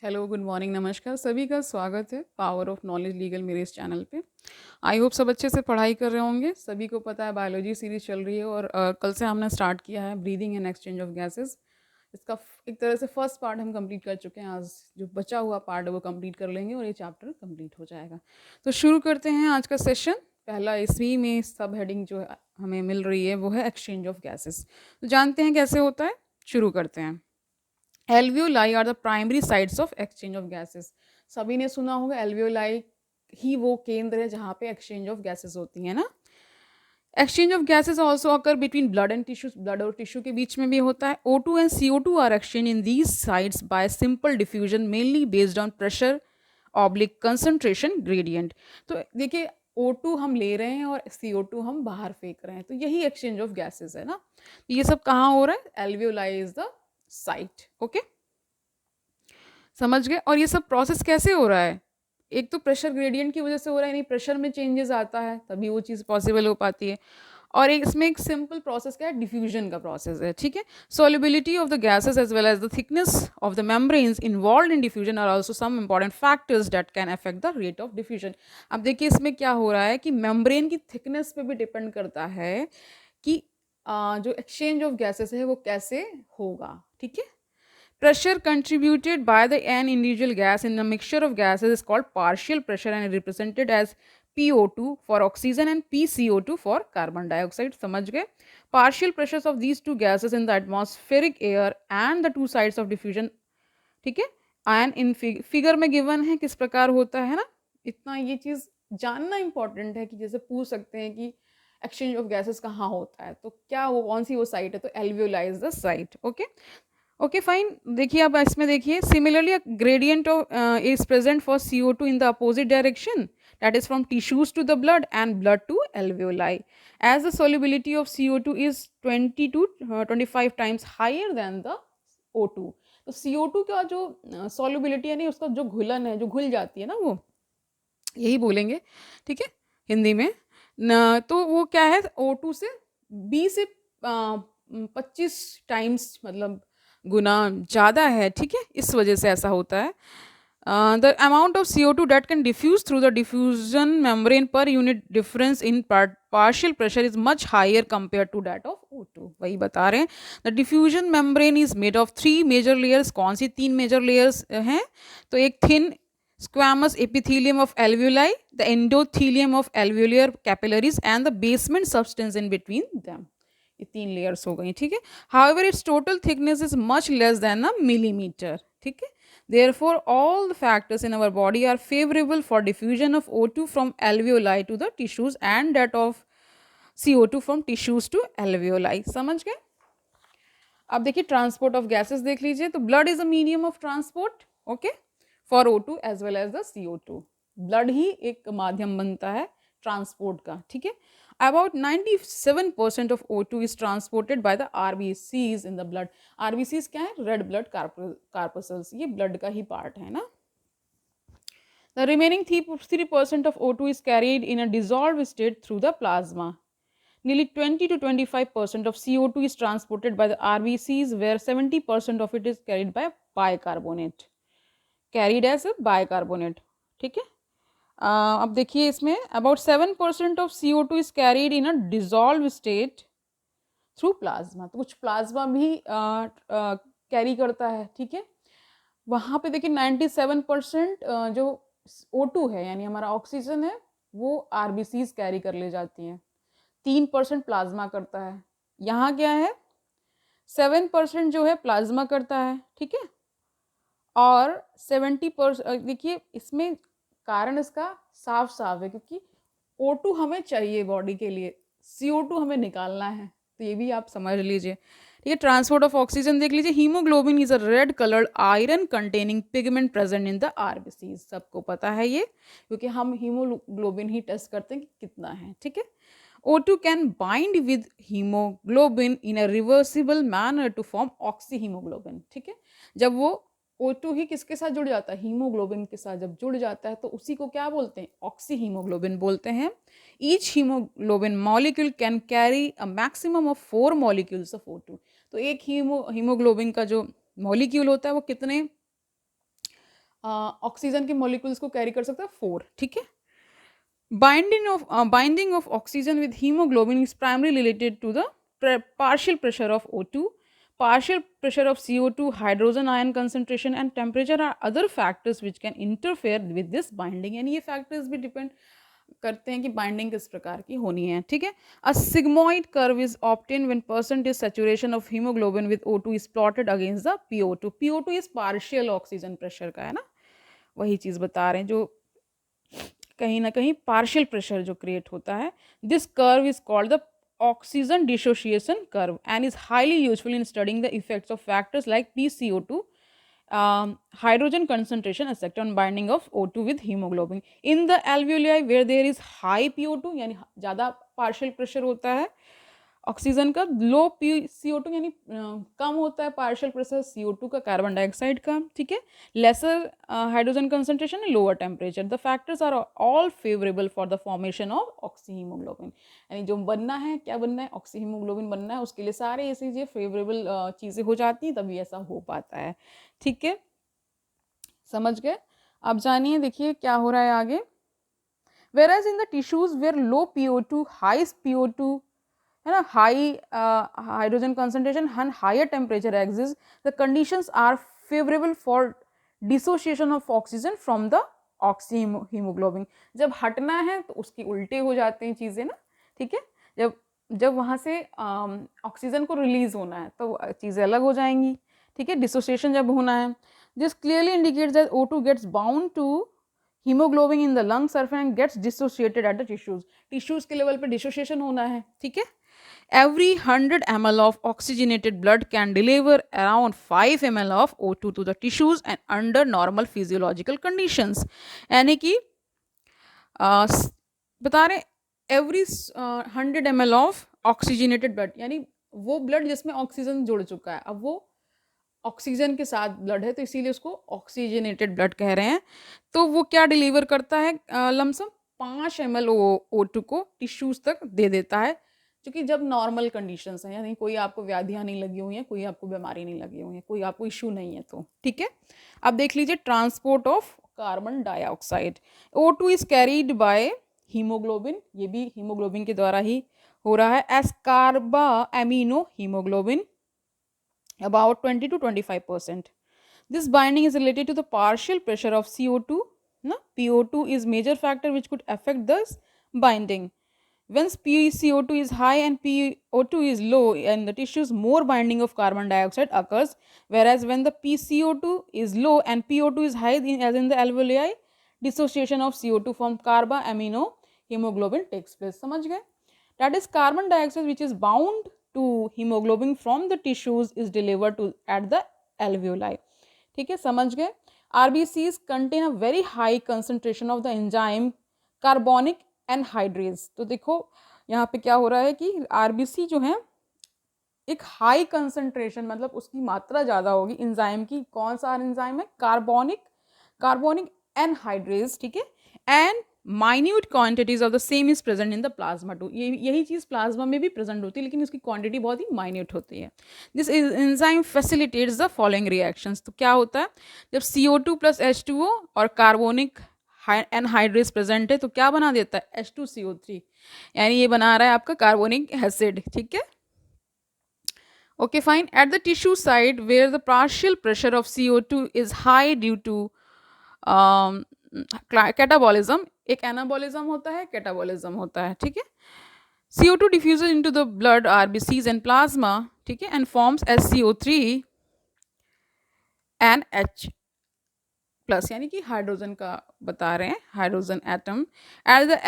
Hello, good morning, नमस्कार सभी का स्वागत है पावर ऑफ नॉलेज लीगल मेरे इस चैनल पे। आई होप सब अच्छे से पढ़ाई कर रहे होंगे। सभी को पता है बायोलॉजी सीरीज चल रही है और कल से हमने स्टार्ट किया है breathing and exchange of gases. इसका एक तरह से फर्स्ट पार्ट हम कंप्लीट कर चुके हैं। आज जो बचा हुआ पार्ट है वो कंप्लीट कर लेंगे और ये चैप्टर कंप्लीट हो जाएगा। तो शुरू करते हैं आज का सेशन। पहला इसी में सब हेडिंग जो है हमें मिल रही है वो है एक्सचेंज ऑफ गैसेस। तो जानते हैं कैसे होता है, शुरू करते हैं। Alveoli are the primary sites of exchange of gases. सभी ने सुना होगा एल्वियोलाई ही वो केंद्र है जहाँ पे एक्सचेंज ऑफ गैसेस होती है ना। Exchange of gases also occur between blood and tissues. Blood और टिश्यू के बीच में भी होता है। O2 and CO2 are exchange in these sites by simple diffusion mainly based on pressure oblique concentration gradient. तो देखिए O2 हम ले रहे हैं और CO2 हम बाहर फेंक रहे हैं, तो यही एक्सचेंज ऑफ गैसेस है ना। ये सब कहाँ हो रहा है? Alveoli is the site. Okay, समझ गए। और ये सब प्रोसेस कैसे हो रहा है? एक तो प्रेशर ग्रेडियंट की वजह से हो रहा है, यानी प्रेशर में चेंजेस आता है तभी वो चीज़ पॉसिबल हो पाती है। और एक इसमें एक सिंपल प्रोसेस क्या है, डिफ्यूजन का प्रोसेस है, ठीक है। Solubility of the gases as well as the thickness of the membranes involved in diffusion are also some important factors that can affect the rate of diffusion. अब देखिए इसमें क्या हो रहा है कि मेम्ब्रेन की थिकनेस पे भी डिपेंड करता है कि जो एक्सचेंज ऑफ गैसेस है वो कैसे होगा, ठीक है। Pressure contributed by the an individual gas in a mixture of gases is called partial pressure and represented as PO2 for oxygen and PCO2 for carbon dioxide. समझ गए? Partial pressures of these two gases in the atmospheric air and the two sides of diffusion, ठीक है। And in figure में given है किस प्रकार होता है ना। इतना ये चीज़ जानना इंपॉर्टेंट है कि जैसे पूछ सकते हैं कि एक्सचेंज ऑफ गैसेस कहाँ होता है, तो क्या वो कौन सी वो साइट है, तो alveoli is the site. Okay okay fine. देखिए अब इसमें देखिए similarly gradient of is present for CO2 in the opposite direction, that is from tissues to the blood and blood to alveoli, as the solubility of CO2 is 20 to 25 times higher than the O2। तो CO2 का जो solubility यानी उसका जो घुलन है, जो घुल जाती है ना, वो यही बोलेंगे, ठीक है, हिंदी में न। तो वो क्या है, O2 से 20 से 25 टाइम्स मतलब गुना ज़्यादा है, ठीक है। इस वजह से ऐसा होता है। The amount of CO2 that can diffuse through the diffusion membrane per unit difference in partial pressure is much higher compared to that of O2। वही बता रहे हैं। The diffusion membrane is made of 3 major layers। कौन सी 3 major layers हैं? तो एक thin squamous epithelium of alveoli, the endothelium of alveolar capillaries and the basement substance in between them। ये 3 layers हो गई, ठीक है। However, its total thickness is much less than a millimeter, ठीक है। Therefore, all the factors in our body are favorable for diffusion of O2 from alveoli to the tissues and that of CO2 from tissues to alveoli। समझ गए? अब देखिए transport of gases देख लीजिए। तो blood is a medium of transport, okay, for O2 as well as the CO2। Blood ही एक माध्यम बनता है ट्रांसपोर्ट का, ठीक है। About 97% of O2 is transported by the RBCs in the blood। RBCs क्या है? रेड ब्लड कार्पसल्स, ये ब्लड का ही पार्ट है ना। The remaining 3% of O2 is carried in a dissolved state through the plasma। Nearly 20 to 25% of CO2 is transported by the RBCs, where 70% of it is carried by bicarbonate, carried as a bicarbonate, ठीक है। अब देखिए इसमें about 7% of CO2 is carried in a dissolve state through plasma. तो कुछ plasma भी carry करता है, ठीक है। वहाँ पे देखिए 97% जो O2 है यानी हमारा ऑक्सीजन है वो RBCs कैरी कर ले जाती हैं। 3% प्लाज्मा करता है। यहाँ क्या है, 7% जो है प्लाज्मा करता है, ठीक है। और 70% देखिए इसमें कारण इसका साफ साफ है, क्योंकि O2 हमें चाहिए बॉडी के लिए, CO2 हमें निकालना है, तो ये भी आप समझ लीजिए, ठीक है। ट्रांसपोर्ट ऑफ ऑक्सीजन देख लीजिए। Haemoglobin is a red coloured iron containing pigment present in the RBCs। सबको पता है ये, क्योंकि हम हीमोग्लोबिन ही टेस्ट करते हैं कि कितना है, ठीक है। O2 can bind with hemoglobin in a reversible manner to form oxyhemoglobin, ठीक है। जब वो O2 ही किसके साथ जुड़ जाता है, हीमोग्लोबिन के साथ जब जुड़ जाता है तो उसी को क्या बोलते हैं, ऑक्सीहीमोग्लोबिन बोलते हैं। Each haemoglobin molecule can carry a maximum of 4 molecules of O2। तो एक हीमोग्लोबिन का जो मॉलिक्यूल होता है वो कितने ऑक्सीजन के मॉलिक्यूल्स को कैरी कर सकता है 4, ठीक है। Binding of oxygen with hemoglobin is primarily related to the partial pressure of O2, partial pressure of CO2, hydrogen ion concentration and temperature are other factors which can interfere with this binding, and ये factors भी depend करते हैं कि binding किस प्रकार की होनी है, ठीक है। A sigmoid curve is obtain when percentage saturation of haemoglobin with O2 is plotted against the PO2। PO2 is partial oxygen pressure का है ना, वही चीज़ बता रहे हैं जो कहीं ना कहीं पार्शियल प्रेशर जो क्रिएट होता है। This curve is called the oxygen dissociation curve and is highly useful in studying the effects of factors like PCO2, hydrogen concentration effect on binding of O2 with hemoglobin. In the alveoli where there is high PO2 यानी ज़्यादा partial pressure होता है oxygen का, लो PCO2 यानी कम होता है partial pressure CO2 का, carbon dioxide का, ठीक है। Lesser hydrogen concentration, lower temperature. The factors are all favourable for the formation of oxy haemoglobin. यानी जो बनना है, क्या बनना है, ऑक्सी हीमोग्लोबिन बनना है, उसके लिए सारे ऐसी चीज़ें फेवरेबल चीज़ें हो जाती हैं, तभी ऐसा हो पाता है, ठीक है। समझ गए। अब जानिए, देखिए क्या हो रहा है आगे। whereas in the tissues where low PO2, high PO2 है ना, high hydrogen concentration and higher temperature exist, the conditions are favourable for dissociation of oxygen from the oxy haemoglobin. जब हटना है तो उसकी उल्टे हो जाती हैं चीज़ें ना, ठीक है। जब जब वहाँ से ऑक्सीजन को रिलीज होना है तो चीज़ें अलग हो जाएंगी, ठीक है। डिसोसिएशन जब होना है, this clearly indicates that O2 gets bound to haemoglobin in the lung surface and gets dissociated at the tissues के लेवल पे डिसोसिएशन होना है, ठीक है। Every 100 ml of oxygenated blood can deliver around 5 ml of O2 to the tissues and under normal physiological conditions. यानी कि बता रहे every 100 ml of oxygenated blood, यानी वो ब्लड जिसमें ऑक्सीजन जुड़ चुका है, अब वो ऑक्सीजन के साथ ब्लड है तो इसीलिए उसको ऑक्सीजनेटेड ब्लड कह रहे हैं। तो वो क्या डिलीवर करता है, लमसम 5 ml O2 को टिश्यूज तक दे देता है, क्योंकि जब नॉर्मल कंडीशंस हैं, यानी कोई आपको व्याधियाँ नहीं लगी हुई हैं, कोई आपको बीमारी नहीं लगी हुई है, कोई आपको इशू नहीं है, तो ठीक है। अब देख लीजिए transport of carbon dioxide. O2 is carried by haemoglobin, ये भी हीमोग्लोबिन के द्वारा ही हो रहा है, as carbamino haemoglobin about 20 to 25%. This binding is related to the partial pressure of CO2. No? PO2 is major factor which could affect this binding. When PCO2 is high and PO2 is low in the tissues, more binding of carbon dioxide occurs. Whereas when the PCO2 is low and PO2 is high, as in the alveoli, dissociation of CO2 from carba amino hemoglobin takes place. समझ गए? That is carbon dioxide which is bound to hemoglobin from the tissues is delivered to at the alveoli. ठीक है, समझ गए। RBCs contain a very high concentration of the enzyme carbonic anhydrase। तो देखो यहाँ पे क्या हो रहा है कि RBC जो है एक हाई कंसंट्रेशन, मतलब उसकी मात्रा ज़्यादा होगी एंजाइम की। कौन सा एंजाइम है, कार्बोनिक एनहाइड्रेज, ठीक है। And minute quantities of the same is present in the plasma too. यही चीज़ प्लाज्मा में भी प्रेजेंट होती है, लेकिन उसकी क्वांटिटी बहुत ही माइन्यूट होती है। This enzyme facilitates the following reactions. तो क्या होता है, जब CO2 प्लस H2O और कार्बोनिक एनहाइड्रेज प्रेजेंट है तो क्या बना देता है, H2CO3, यानी ये बना रहा है आपका कार्बोनिक एसिड, ठीक है। Okay, fine. At the tissue site where the partial pressure of CO2 is high due to catabolism, एक एनाबॉलिज्म होता है, कैटाबॉलिज्म होता है, ठीक है। CO2 diffuses into the blood, RBCs and plasma, ठीक है, and forms SCO3 and H plus, यानी कि हाइड्रोजन का बता रहे हैं, hydrogen atom. At the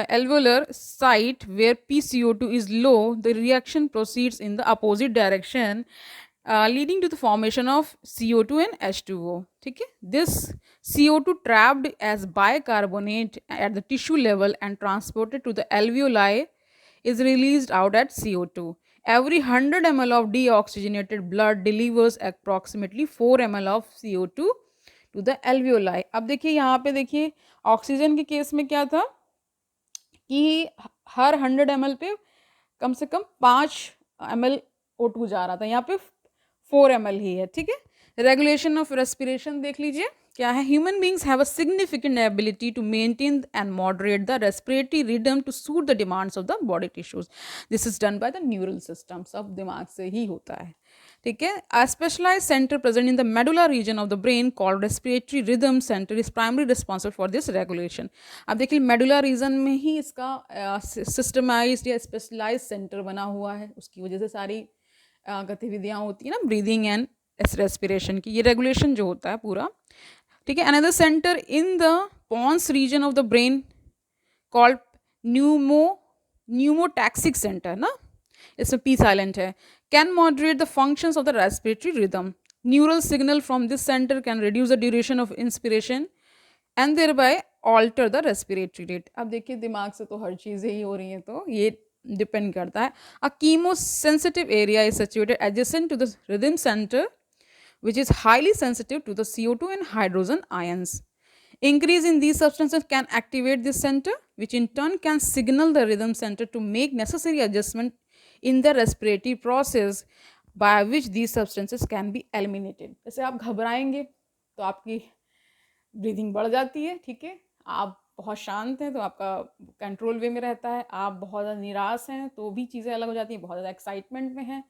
alveolar site where PCO2 is low, the reaction proceeds in the opposite direction, leading to the formation of CO2 and H2O, ठीक है। This CO2 trapped as bicarbonate at the tissue level and transported to the alveoli is released out at CO2. Every 100 ml of deoxygenated blood delivers approximately 4 ml of CO2 to the alveoli. अब देखिए यहाँ पे देखिए oxygen के case में क्या था कि हर 100 ml पे कम से कम 5 ml O2 जा रहा था, यहाँ पे 4 ml ही है, ठीक है। रेगुलेशन ऑफ रेस्पिरेशन देख लीजिए क्या है. Human beings have a significant ability to maintain and moderate the respiratory rhythm to suit the demands of the body tissues. This is done by the neural system. सब दिमाग से ही होता है. ठीक है. A specialised centre present in the medulla region of the brain called respiratory rhythm centre is primary responsible for this regulation. अब देखिए मेडुला रीजन में ही इसका सिस्टमाइज्ड या स्पेशलाइज सेंटर बना हुआ है. उसकी वजह से सारी गतिविधियाँ होती है ना ब्रीदिंग एंड रेस्पिरेशन की. ये रेगुलेशन जो होता है पूरा. ठीक है. Another centre in the pons region of the brain called pneumotaxic centre ना, इसमें पी साइलेंट है, can moderate the functions of the respiratory rhythm. Neural signal from this centre can reduce the duration of inspiration and thereby alter the respiratory rate. अब देखिए दिमाग से तो हर चीज़ें ही हो रही हैं, तो ये डिपेंड करता है. A chemosensitive area is situated adjacent to the rhythm centre which is highly sensitive to the CO2 and hydrogen ions. Increase in these substances can activate this center, which in turn can signal the rhythm center to make necessary adjustment in the respiratory process by which these substances can be eliminated. जैसे आप घबराएंगे तो आपकी breathing बढ़ जाती है. ठीक है. आप बहुत शांत हैं तो आपका कंट्रोल वे में रहता है. आप बहुत ज़्यादा निराश हैं तो भी चीज़ें अलग हो जाती हैं. बहुत ज़्यादा एक्साइटमेंट में हैं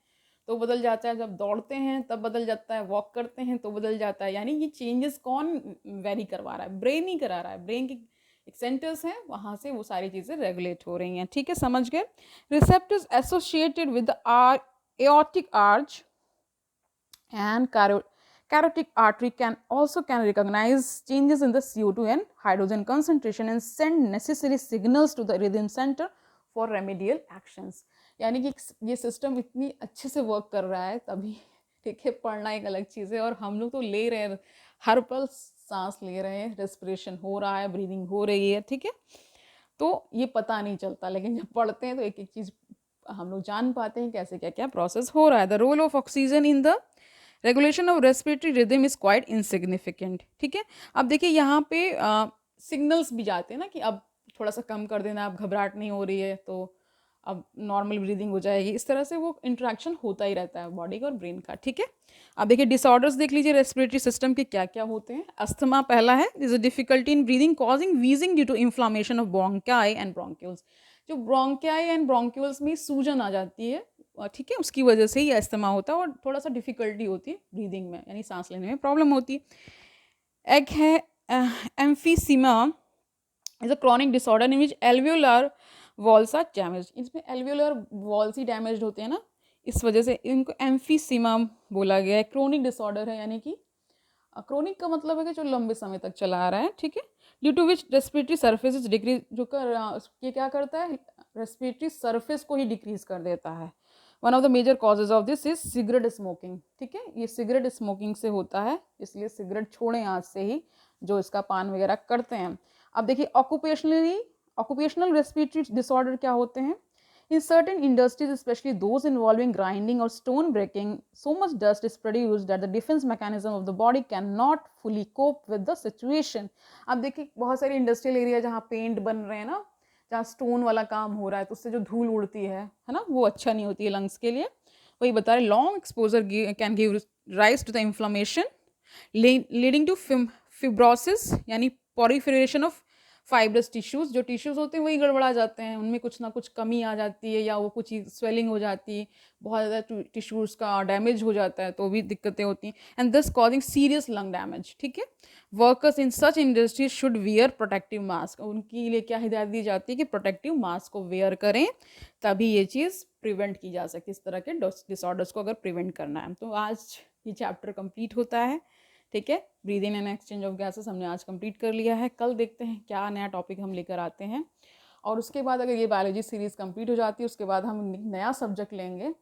तो बदल जाता है. जब दौड़ते हैं तब बदल जाता है. वॉक करते हैं तो बदल जाता है. यानी ये चेंजेस कौन वेरी करवा रहा है? ब्रेन ही करा रहा है. ब्रेन की एक सेंटर्स हैं, वहाँ से वो सारी चीज़ें रेगुलेट हो रही हैं. ठीक है, समझ गए. Receptors associated with the aortic arch and carotid artery can recognize changes in the CO2 and hydrogen concentration and send necessary signals to the rhythm center for remedial actions. यानी कि ये सिस्टम इतनी अच्छे से वर्क कर रहा है तभी. ठीक है. पढ़ना एक अलग चीज़ है और हम लोग तो ले रहे हैं, हर पल सांस ले रहे हैं, रेस्पिरेशन हो रहा है, ब्रीदिंग हो रही है. ठीक है. तो ये पता नहीं चलता, लेकिन जब पढ़ते हैं तो एक एक चीज़ हम लोग जान पाते हैं कैसे क्या क्या प्रोसेस हो रहा है. The role of oxygen in the regulation of respiratory rhythm is quite insignificant. ठीक है. अब देखिए यहाँ पे सिग्नल्स भी जाते हैं ना कि अब थोड़ा सा कम कर देना, अब घबराहट नहीं हो रही है तो अब नॉर्मल ब्रीदिंग हो जाएगी. इस तरह से वो इंटरेक्शन होता ही रहता है बॉडी का और ब्रेन का. ठीक है. अब देखिए डिसऑर्डर्स देख लीजिए रेस्पिरेटरी सिस्टम के क्या क्या होते हैं. अस्थमा पहला है. This is difficulty in breathing causing wheezing due to inflammation of bronchi and bronchioles. जो ब्रोंकाई एंड ब्रोंक्यूल्स में सूजन आ जाती है, ठीक है, उसकी वजह से ही अस्थमा होता है और थोड़ा सा डिफिकल्टी होती है ब्रीदिंग में, यानी सांस लेने में प्रॉब्लम होती है. एक है emphysema is a chronic disorder in which alveolar walls are damage. इसमें एल्वियोलर वॉल्स ही डैमेज होते हैं ना, इस वजह से इनको एम्फीसीमा बोला गया है. क्रोनिक डिसऑर्डर है, यानी कि क्रोनिक का मतलब है कि जो लंबे समय तक चला आ रहा है. ठीक है. Due to which respiratory surface is decrease, जो ये क्या करता है, रेस्पिरेटरी सर्फेस को ही डिक्रीज कर देता है. One of the major causes of this is cigarette smoking. ठीक है. ये सिगरेट स्मोकिंग से होता है, इसलिए सिगरेट छोड़ें आज से ही जो इसका पान वगैरह करते हैं. अब देखिए ऑक्यूपेशनल रेस्पिरेटरी डिसऑर्डर क्या होते हैं. In certain industries, especially those involving grinding or stone breaking, so much dust is produced that the defense mechanism of the body cannot fully cope with the situation. अब देखिए बहुत सारी industrial area जहाँ paint बन रहे हैं ना, जहाँ स्टोन वाला काम हो रहा है, तो उससे जो धूल उड़ती है ना, वो अच्छा नहीं होती है लंग्स के लिए. वही बता रहे, long exposure can give rise to the inflammation leading to fibrosis, यानी पॉलीफरेशन ऑफ फाइब्रस टिश्यूज़. जो टिश्यूज़ होते हैं वही गड़बड़ा जाते हैं, उनमें कुछ ना कुछ कमी आ जाती है या वो कुछ स्वेलिंग हो जाती है, बहुत ज़्यादा टिश्यूज़ का डैमेज हो जाता है तो भी दिक्कतें होती हैं. And this causing serious lung damage. ठीक है. Workers in such industries should wear protective mask. उनके लिए क्या हिदायत दी जाती है कि प्रोटेक्टिव मास्क को वेयर करें, तभी ये चीज़ प्रिवेंट की जा सकती है, इस तरह के डिसऑर्डर्स को अगर प्रिवेंट करना है. तो आज ये चैप्टर कंप्लीट होता है. ठीक है. Breathing and exchange of gases हमने आज कंप्लीट कर लिया है. कल देखते हैं क्या नया टॉपिक हम लेकर आते हैं. और उसके बाद अगर ये बायोलॉजी सीरीज़ कंप्लीट हो जाती है, उसके बाद हम नया सब्जेक्ट लेंगे.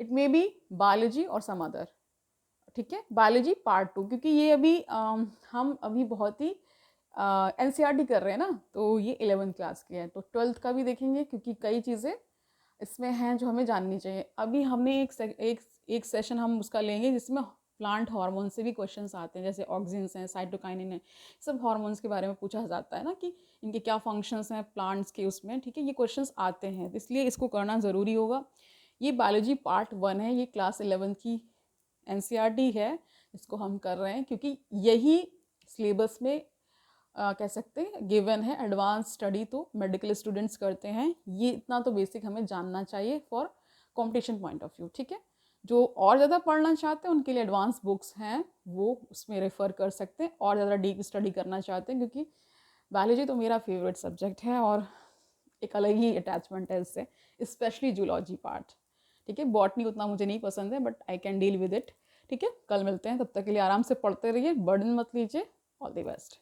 इट मे बी बायोलॉजी और सम अदर. ठीक है. बायोलॉजी पार्ट 2, क्योंकि ये अभी हम अभी बहुत ही NCERT कर रहे हैं ना, तो ये 11th क्लास की है, तो 12th का भी देखेंगे क्योंकि कई चीज़ें इसमें हैं जो हमें जाननी चाहिए. अभी हमने एक सेशन हम उसका लेंगे जिसमें प्लांट हार्मोन से भी क्वेश्चंस आते हैं, जैसे ऑक्सिन्स हैं, साइटोकाइनिन है, सब हार्मोन्स के बारे में पूछा जाता है ना कि इनके क्या फंक्शंस हैं प्लांट्स के उसमें. ठीक है. ये क्वेश्चंस आते हैं, इसलिए इसको करना ज़रूरी होगा. ये बायोलॉजी पार्ट 1 है, ये क्लास 11 की NCERT है, इसको हम कर रहे हैं क्योंकि यही सिलेबस में कह सकते हैं गिवन है। एडवांस स्टडी तो मेडिकल स्टूडेंट्स करते हैं, ये इतना तो बेसिक हमें जानना चाहिए for competition point of view, ठीक है। जो और ज़्यादा पढ़ना चाहते हैं उनके लिए एडवांस बुक्स हैं, वो उसमें रेफ़र कर सकते हैं। और ज़्यादा डीप स्टडी करना चाहते हैं, क्योंकि बायोलॉजी तो मेरा फेवरेट सब्जेक्ट है और एक अलग ही अटैचमेंट है इससे, स्पेशली जूलॉजी पार्ट, ठीक है। बॉटनी उतना मुझे नहीं पसंद है, but I can deal with it, ठीक है। कल मिलते हैं, तब तक के लिए आराम से पढ़ते रहिए, बर्डन मत लीजिए। All the best.